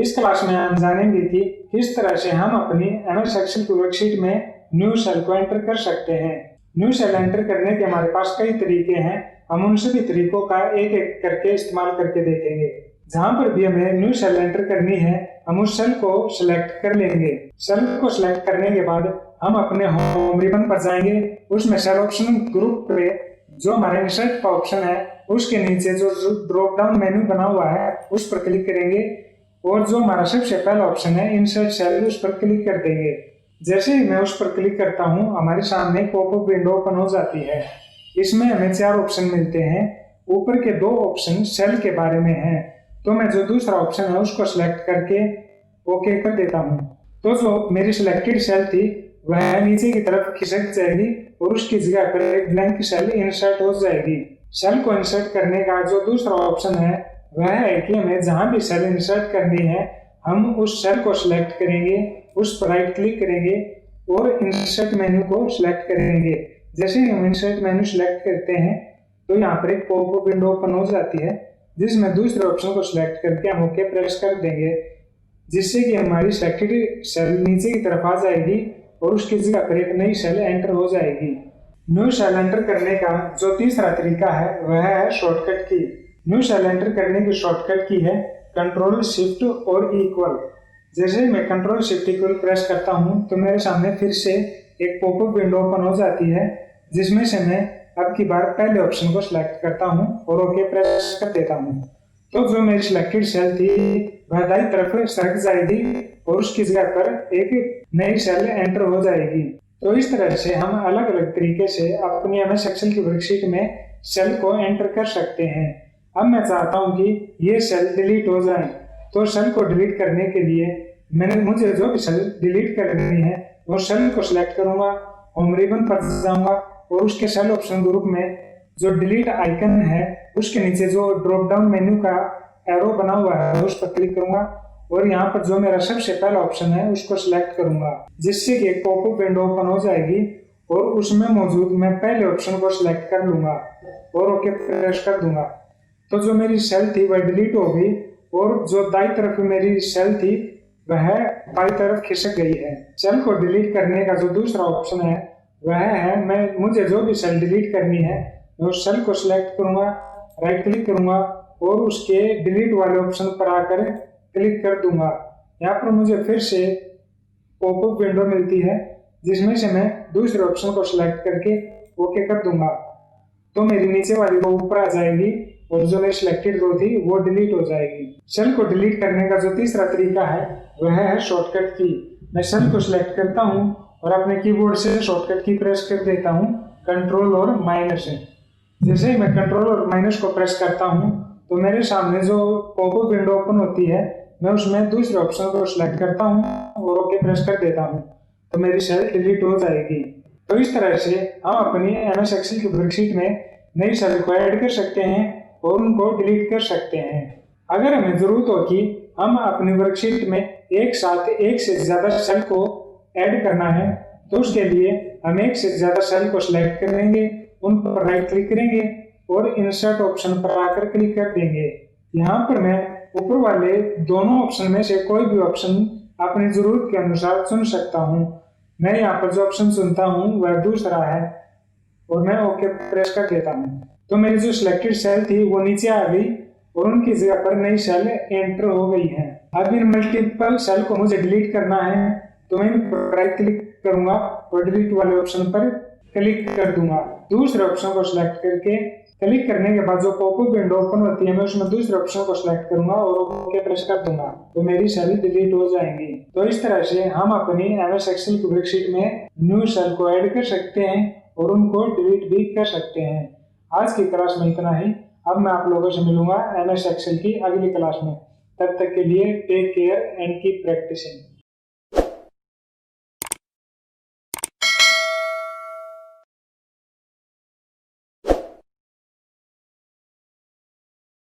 इस क्लास में हम जानेंगे कि किस तरह से हम अपनी एमएस एक्सेल की वर्कशीट में न्यू सेल को एंटर कर सकते हैं। न्यू सेल एंटर करने के हमारे पास कई तरीके हैं, हम उन सभी तरीकों का एक एक करके इस्तेमाल करके देखेंगे। जहां पर भी हमें न्यू सेल एंटर करनी है, हम उस सेल को सिलेक्ट कर लेंगे। सेल को सिलेक्ट करने के बाद हम अपने होम रिबन पर जाएंगे, उसमें सेल ऑप्शन ग्रुप पे जो हमारे इंसर्ट का ऑप्शन है उसके नीचे जो ड्रॉप डाउन मेन्यू बना हुआ है उस पर क्लिक करेंगे और जो हमारा सबसे पहला ऑप्शन है इंसर्ट सेल उस पर क्लिक कर देंगे। जैसे ही मैं उस पर क्लिक करता हूं, हमारे सामने पॉपअप विंडो ओपन हो जाती है। इसमें हमें 4 ऑप्शन मिलते हैं। ऊपर के 2 ऑप्शन सेल के बारे में हैं, तो मैं जो दूसरा ऑप्शन है उसको सिलेक्ट करके ओके कर देता हूं। तो जो मेरी सिलेक्टेड सेल थी वह नीचे की तरफ खिसक जाएगी और उसकी जगह पर एक ब्लैंक सेल इंसर्ट हो जाएगी। सेल को इंसर्ट करने का जो दूसरा ऑप्शन है वह है कि हमें जहां भी सेल इंसर्ट करनी है हम उस सेल को सिलेक्ट करेंगे, उस पर राइट क्लिक करेंगे और इंसर्ट मेन्यू को सिलेक्ट करेंगे। जैसे ही हम इंसर्ट मेन्यू सिलेक्ट करते हैं तो यहाँ पर एक पॉपअप विंडो ओपन हो जाती है, जिसमें दूसरे ऑप्शन को सिलेक्ट करके हम ओके प्रेस कर देंगे, जिससे कि हमारी सिलेक्टेड सेल नीचे की तरफ आ जाएगी और उसकी जगह पर एक नई सेल एंटर हो जाएगी। न्यू सेल एंटर करने का जो तीसरा तरीका है वह है शॉर्टकट की। न्यू सेल एंटर करने की शॉर्टकट की है कंट्रोल शिफ्ट और इक्वल। जैसे ही मैं कंट्रोल शिफ्ट इक्वल प्रेस करता हूं तो मेरे सामने फिर से एक पॉपअप विंडो ओपन हो जाती है, जिसमें से मैं अब की बार पहले ऑप्शन को सिलेक्ट करता हूं और ओके प्रेस कर देता हूं। तो जो मेरी सिलेक्टेड सेल थी वह दाईं तरफ सरक जाएगी और उसकी जगह पर एक नई सेल एंटर हो जाएगी। तो इस तरह से हम अलग अलग तरीके से अपनी एमएस एक्सेल की वर्कशीट में सेल को एंटर कर सकते हैं। अब मैं चाहता हूं कि ये सेल डिलीट हो जाए, तो सेल को डिलीट करने के लिए मुझे जो भी सेल डिलीट करनी है वो सेल को सिलेक्ट करूंगा, होम रिबन पर जाऊंगा और उसके सेल ऑप्शन ग्रुप में जो डिलीट आइकन है उसके नीचे जो ड्रॉप डाउन मेन्यू का एरो बना हुआ है उस पर क्लिक करूंगा और यहाँ पर जो मेरा सबसे पहला ऑप्शन है उसको सिलेक्ट करूंगा, जिससे कि एक पॉपअप विंडो ओपन हो जाएगी और उसमें मौजूद मैं पहले ऑप्शन को सिलेक्ट कर लूंगा और ओके प्रेस कर दूंगा। तो जो मेरी सेल थी वह डिलीट हो गई और जो दाईं तरफ मेरी सेल थी वह बाईं तरफ खिसक गई है। सेल को डिलीट करने का जो दूसरा ऑप्शन है वह है मुझे जो भी सेल डिलीट करनी है मैं उस सेल को सिलेक्ट करूंगा, राइट क्लिक करूंगा और उसके डिलीट वाले ऑप्शन पर आकर क्लिक कर दूंगा। यहाँ पर मुझे फिर से पॉपअप विंडो मिलती है, जिसमें से मैं दूसरे ऑप्शन को सिलेक्ट करके ओके कर दूंगा। तो मेरी नीचे वाली रो ऊपर आ जाएगी और जो मेरी सिलेक्टेड रो थी वो डिलीट हो जाएगी। सेल को डिलीट करने का जो तीसरा तरीका है वह है शॉर्टकट की। मैं सेल को सिलेक्ट करता हूँ और अपने कीबोर्ड से शॉर्टकट की प्रेस कर देता हूँ कंट्रोल और माइनस। जैसे ही मैं कंट्रोल और माइनस को प्रेस करता हूँ तो मेरे सामने जो पॉपअप विंडो ओपन होती है मैं उसमें दूसरे ऑप्शन को सिलेक्ट करता हूँ और ओके प्रेस कर देता हूँ, तो मेरी सेल डिलीट हो जाएगी। तो इस तरह से हम अपनी एमएस एक्सेल की वर्कशीट में नई सेल को ऐड कर सकते हैं और उनको डिलीट कर सकते हैं। अगर हमें जरूरत हो कि हम अपनी वर्कशीट में एक साथ एक से ज्यादा सेल को ऐड करना है तो उसके लिए हम एक से ज्यादा सेल को सिलेक्ट करेंगे, उन पर राइट क्लिक करेंगे और इंसर्ट ऑप्शन पर आकर क्लिक कर देंगे। यहाँ पर मैं ऊपर वाले दोनों ऑप्शन में से कोई भी ऑप्शन अपनी जरूरत के अनुसार चुन सकता हूँ। मैं यहाँ पर जो ऑप्शन चुनता हूँ वह दूसरा है और मैं ओके प्रेस कर देता हूँ। तो मेरी जो सिलेक्टेड सेल थी वो नीचे आ गई और उनकी जगह पर नई सेल एंटर हो गई है। अब इन मल्टीपल सेल को मुझे डिलीट करना है तो मैं राइट क्लिक करूंगा और डिलीट वाले ऑप्शन पर क्लिक कर दूंगा। दूसरे ऑप्शन को सिलेक्ट करके क्लिक करने के बाद जो पॉपअप विंडो ओपन होती है मैं उसमें दूसरे ऑप्शन को सिलेक्ट करूंगा और ओके प्रेस कर दूंगा, तो मेरी सेल डिलीट हो जाएंगी। तो इस तरह से हम अपनी एमएस एक्सेल की वर्कशीट में न्यू सेल को ऐड कर सकते हैं और उनको डिलीट भी कर सकते हैं। आज की क्लास में इतना ही। अब मैं आप लोगों से मिलूंगा एमएस एक्सेल की अगली क्लास में। तब तक के लिए take care and keep practising.